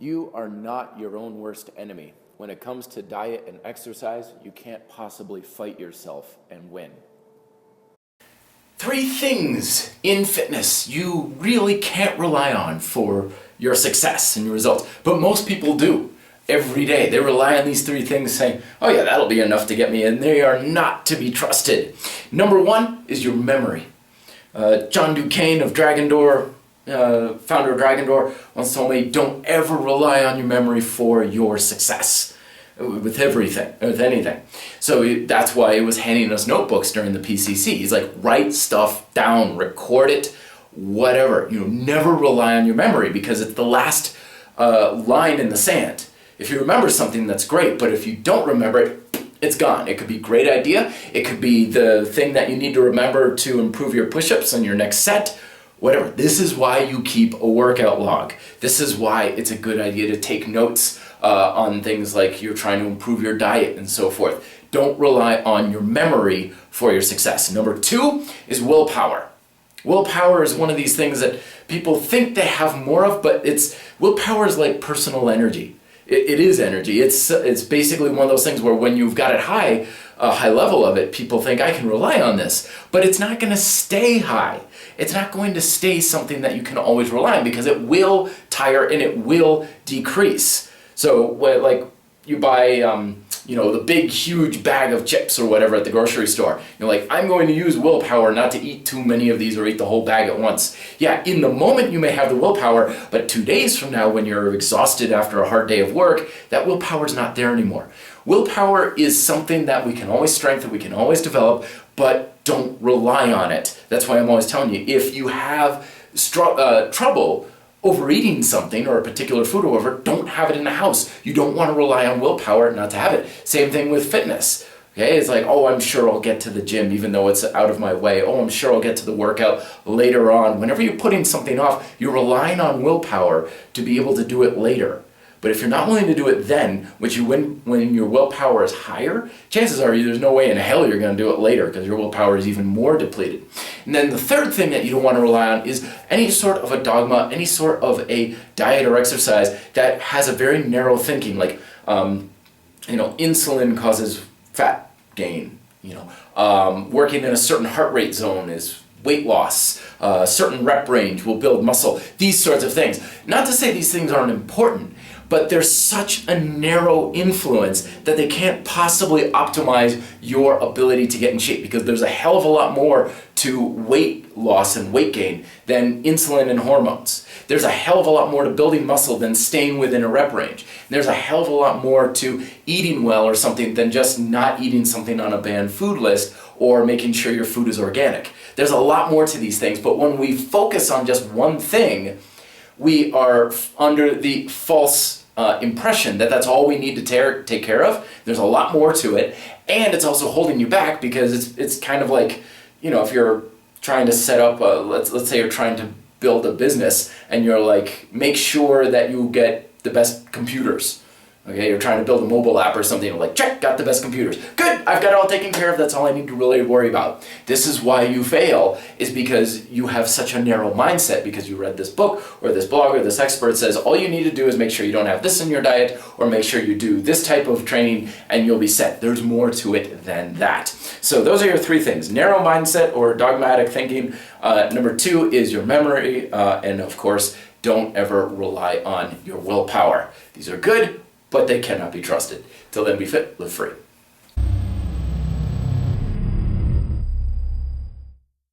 You are not your own worst enemy. When it comes to diet and exercise, you can't possibly fight yourself and win. 3 things in fitness you really can't rely on for your success and your results, but most people do every day. They rely on these 3 things saying, oh yeah, that'll be enough to get me, and they are not to be trusted. Number 1 is your memory. John Duquesne of Dragon Door, founder of Dragon Door, once told me, don't ever rely on your memory for your success with everything, with anything. So that's why he was handing us notebooks during the PCC. He's like, write stuff down, record it, whatever. Never rely on your memory because it's the last line in the sand. If you remember something, that's great, but if you don't remember it, it's gone. It could be a great idea. It could be the thing that you need to remember to improve your push-ups on your next set, whatever. This is why you keep a workout log. This is why it's a good idea to take notes on things like you're trying to improve your diet and so forth. Don't rely on your memory for your success. Number 2 is willpower. Willpower is one of these things that people think they have more of, but willpower is like personal energy. It is energy. It's basically one of those things where when you've got it high, a high level of it, people think I can rely on this, but it's not going to stay high. It's not going to stay something that you can always rely on because it will tire and it will decrease. So like you buy, the big, huge bag of chips or whatever at the grocery store. You're like, I'm going to use willpower not to eat too many of these or eat the whole bag at once. Yeah, in the moment you may have the willpower, but 2 days from now when you're exhausted after a hard day of work, that willpower's not there anymore. Willpower is something that we can always strengthen, we can always develop, but don't rely on it. That's why I'm always telling you, if you have trouble overeating something or a particular food or whatever, don't have it in the house. You don't want to rely on willpower not to have it. Same thing with fitness. Okay, it's like, oh, I'm sure I'll get to the gym even though it's out of my way. Oh, I'm sure I'll get to the workout later on. Whenever you're putting something off, you're relying on willpower to be able to do it later. But if you're not willing to do it then, when your willpower is higher, chances are there's no way in hell you're going to do it later because your willpower is even more depleted. And then the third thing that you don't want to rely on is any sort of a dogma, any sort of a diet or exercise that has a very narrow thinking, like insulin causes fat gain. Working in a certain heart rate zone is weight loss. A certain rep range will build muscle. These sorts of things. Not to say these things aren't important, but they're such a narrow influence that they can't possibly optimize your ability to get in shape because there's a hell of a lot more to weight loss and weight gain than insulin and hormones. There's a hell of a lot more to building muscle than staying within a rep range. There's a hell of a lot more to eating well or something than just not eating something on a banned food list or making sure your food is organic. There's a lot more to these things, but when we focus on just one thing, we are under the false impression that that's all we need to take care of. There's a lot more to it, and it's also holding you back because it's kind of like, if you're trying to set up let's say you're trying to build a business and you're like, make sure that you get the best computers. Okay, you're trying to build a mobile app or something, like, check, got the best computers. Good, I've got it all taken care of, that's all I need to really worry about. This is why you fail, is because you have such a narrow mindset, because you read this book, or this blog, or this expert says, all you need to do is make sure you don't have this in your diet, or make sure you do this type of training, and you'll be set. There's more to it than that. So those are your 3 things: narrow mindset, or dogmatic thinking. Number 2 is your memory, and of course, don't ever rely on your willpower. These are good, but they cannot be trusted. Till then, be fit, live free.